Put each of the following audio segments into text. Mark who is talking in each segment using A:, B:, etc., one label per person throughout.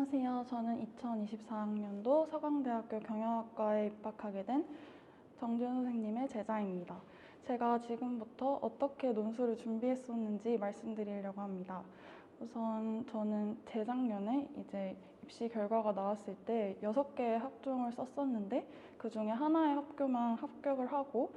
A: 안녕하세요. 저는 2024학년도 서강대학교 경영학과에 입학하게 된 정지훈 선생님의 제자입니다. 제가 지금부터 어떻게 논술을 준비했었는지 말씀드리려고 합니다. 우선 저는 재작년에 이제 입시 결과가 나왔을 때 6개의 학종을 썼었는데 그중에 하나의 학교만 합격을 하고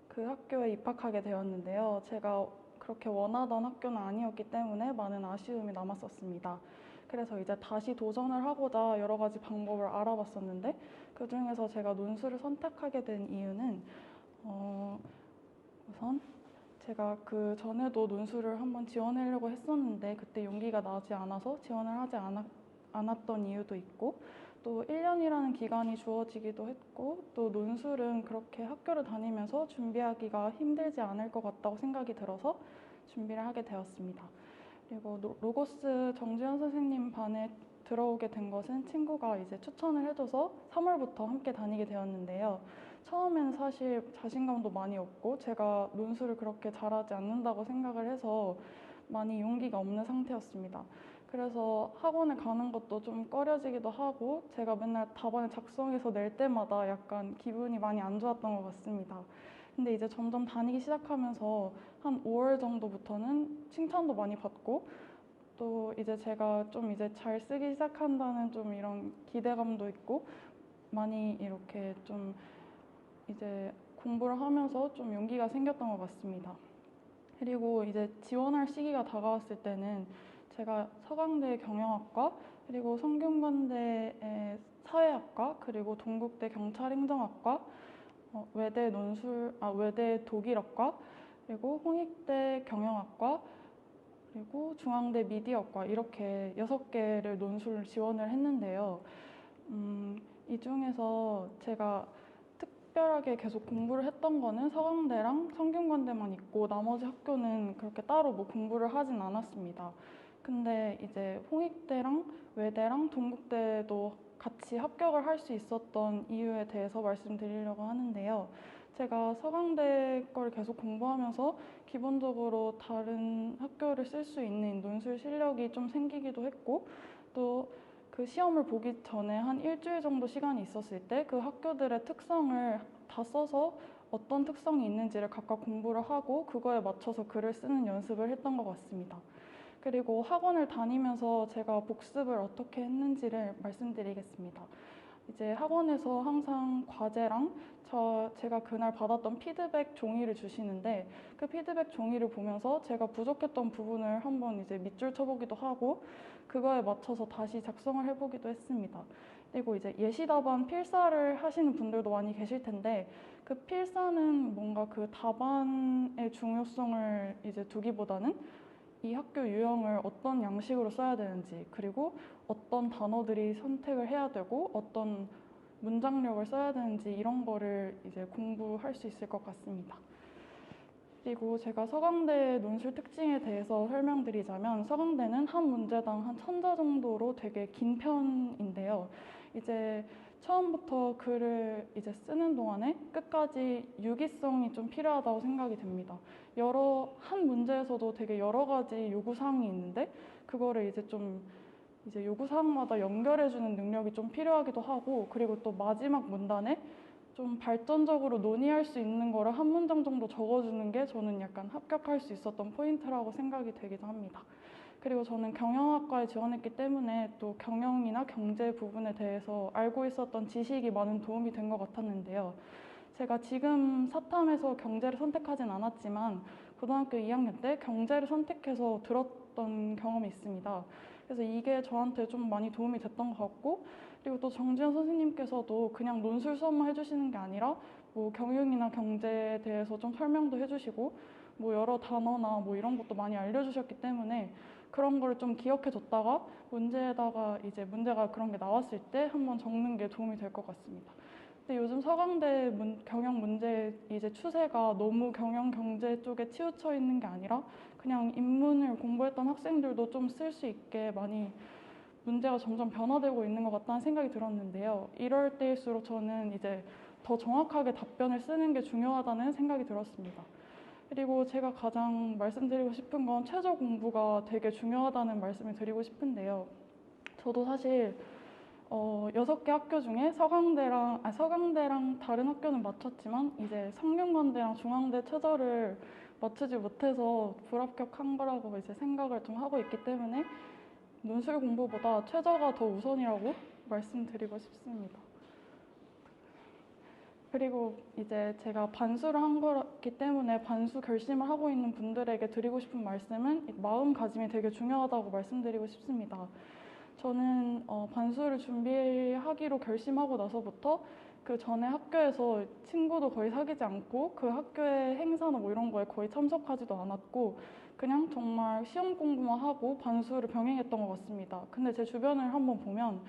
A: 그 학교에 입학하게 되었는데요. 제가 그렇게 원하던 학교는 아니었기 때문에 많은 아쉬움이 남았었습니다. 그래서 이제 다시 도전을 하고자 여러 가지 방법을 알아봤었는데 그중에서 제가 논술을 선택하게 된 이유는 우선 제가 그 전에도 논술을 한번 지원하려고 했었는데 그때 용기가 나지 않아서 지원을 하지 않았던 이유도 있고 또 1년이라는 기간이 주어지기도 했고 또 논술은 그렇게 학교를 다니면서 준비하기가 힘들지 않을 것 같다고 생각이 들어서 준비를 하게 되었습니다. 그리고 로고스 정지현 선생님 반에 들어오게 된 것은 친구가 이제 추천을 해줘서 3월부터 함께 다니게 되었는데요. 처음에는 사실 자신감도 많이 없고 제가 논술을 그렇게 잘하지 않는다고 생각을 해서 많이 용기가 없는 상태였습니다. 그래서 학원에 가는 것도 좀 꺼려지기도 하고 제가 맨날 답안을 작성해서 낼 때마다 약간 기분이 많이 안 좋았던 것 같습니다. 근데 이제 점점 다니기 시작하면서 한 5월 정도부터는 칭찬도 많이 받고 또 이제 제가 좀 이제 잘 쓰기 시작한다는 좀 이런 기대감도 있고 많이 이렇게 좀 이제 공부를 하면서 좀 용기가 생겼던 것 같습니다. 그리고 이제 지원할 시기가 다가왔을 때는 제가 서강대 경영학과 그리고 성균관대의 사회학과 그리고 동국대 경찰행정학과 외대 독일학과 그리고 홍익대 경영학과 그리고 중앙대 미디어과 이렇게 6개를 논술 지원을 했는데요. 이 중에서 제가 특별하게 계속 공부를 했던 거는 서강대랑 성균관대만 있고 나머지 학교는 그렇게 따로 뭐 공부를 하진 않았습니다. 근데 이제 홍익대랑 외대랑 동국대도 같이 합격을 할 수 있었던 이유에 대해서 말씀드리려고 하는데요. 제가 서강대 걸 계속 공부하면서 기본적으로 다른 학교를 쓸 수 있는 논술 실력이 좀 생기기도 했고 또 그 시험을 보기 전에 한 일주일 정도 시간이 있었을 때 그 학교들의 특성을 다 써서 어떤 특성이 있는지를 각각 공부를 하고 그거에 맞춰서 글을 쓰는 연습을 했던 것 같습니다. 그리고 학원을 다니면서 제가 복습을 어떻게 했는지를 말씀드리겠습니다. 이제 학원에서 항상 과제랑 제가 그날 받았던 피드백 종이를 주시는데 그 피드백 종이를 보면서 제가 부족했던 부분을 한번 이제 밑줄 쳐보기도 하고 그거에 맞춰서 다시 작성을 해보기도 했습니다. 그리고 이제 예시답안 필사를 하시는 분들도 많이 계실 텐데 그 필사는 뭔가 그 답안의 중요성을 이제 두기보다는 이 학교 유형을 어떤 양식으로 써야 되는지 그리고 어떤 단어들이 선택을 해야 되고 어떤 문장력을 써야 되는지 이런 거를 이제 공부할 수 있을 것 같습니다. 그리고 제가 서강대 논술 특징에 대해서 설명드리자면 서강대는 한 문제당 한 1000자 정도로 되게 긴 편인데요. 이제 처음부터 글을 이제 쓰는 동안에 끝까지 유기성이 좀 필요하다고 생각이 됩니다. 한 문제에서도 되게 여러 가지 요구사항이 있는데 그거를 이제 좀 이제 요구사항마다 연결해주는 능력이 좀 필요하기도 하고 그리고 또 마지막 문단에 좀 발전적으로 논의할 수 있는 거를 한 문장 정도 적어주는 게 저는 약간 합격할 수 있었던 포인트라고 생각이 되기도 합니다. 그리고 저는 경영학과에 지원했기 때문에 또 경영이나 경제 부분에 대해서 알고 있었던 지식이 많은 도움이 된 것 같았는데요. 제가 지금 사탐에서 경제를 선택하진 않았지만 고등학교 2학년 때 경제를 선택해서 들었던 경험이 있습니다. 그래서 이게 저한테 좀 많이 도움이 됐던 것 같고 그리고 또 정지현 선생님께서도 그냥 논술 수업만 해주시는 게 아니라 뭐 경영이나 경제에 대해서 좀 설명도 해주시고 뭐 여러 단어나 뭐 이런 것도 많이 알려주셨기 때문에 그런 거를 좀 기억해 뒀다가 문제에다가 이제 문제가 그런 게 나왔을 때 한번 적는 게 도움이 될 것 같습니다. 근데 요즘 서강대 경영 문제 이제 추세가 너무 경영 경제 쪽에 치우쳐 있는 게 아니라 그냥 인문을 공부했던 학생들도 좀 쓸 수 있게 많이 문제가 점점 변화되고 있는 것 같다는 생각이 들었는데요. 이럴 때일수록 저는 이제 더 정확하게 답변을 쓰는 게 중요하다는 생각이 들었습니다. 그리고 제가 가장 말씀드리고 싶은 건 최저 공부가 되게 중요하다는 말씀을 드리고 싶은데요. 저도 사실 6개 학교 중에 서강대랑 다른 학교는 맞췄지만 이제 성균관대랑 중앙대 최저를 맞추지 못해서 불합격한 거라고 이제 생각을 좀 하고 있기 때문에 논술 공부보다 최저가 더 우선이라고 말씀드리고 싶습니다. 그리고 이제 제가 반수를 한 거기 때문에 반수 결심을 하고 있는 분들에게 드리고 싶은 말씀은 마음가짐이 되게 중요하다고 말씀드리고 싶습니다. 저는 반수를 준비하기로 결심하고 나서부터 그 전에 학교에서 친구도 거의 사귀지 않고 그 학교의 행사나 뭐 이런 거에 거의 참석하지도 않았고 그냥 정말 시험 공부만 하고 반수를 병행했던 것 같습니다. 근데 제 주변을 한번 보면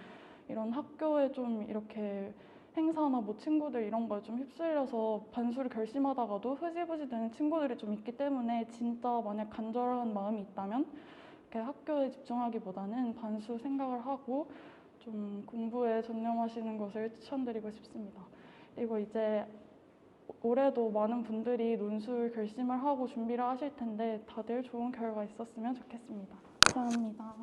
A: 이런 학교에 좀 이렇게 행사나 뭐 친구들 이런 거에 좀 휩쓸려서 반수를 결심하다가도 흐지부지 되는 친구들이 좀 있기 때문에 진짜 만약 간절한 마음이 있다면 이렇게 학교에 집중하기보다는 반수 생각을 하고 좀 공부에 전념하시는 것을 추천드리고 싶습니다. 그리고 이제 올해도 많은 분들이 논술 결심을 하고 준비를 하실 텐데 다들 좋은 결과 있었으면 좋겠습니다. 감사합니다.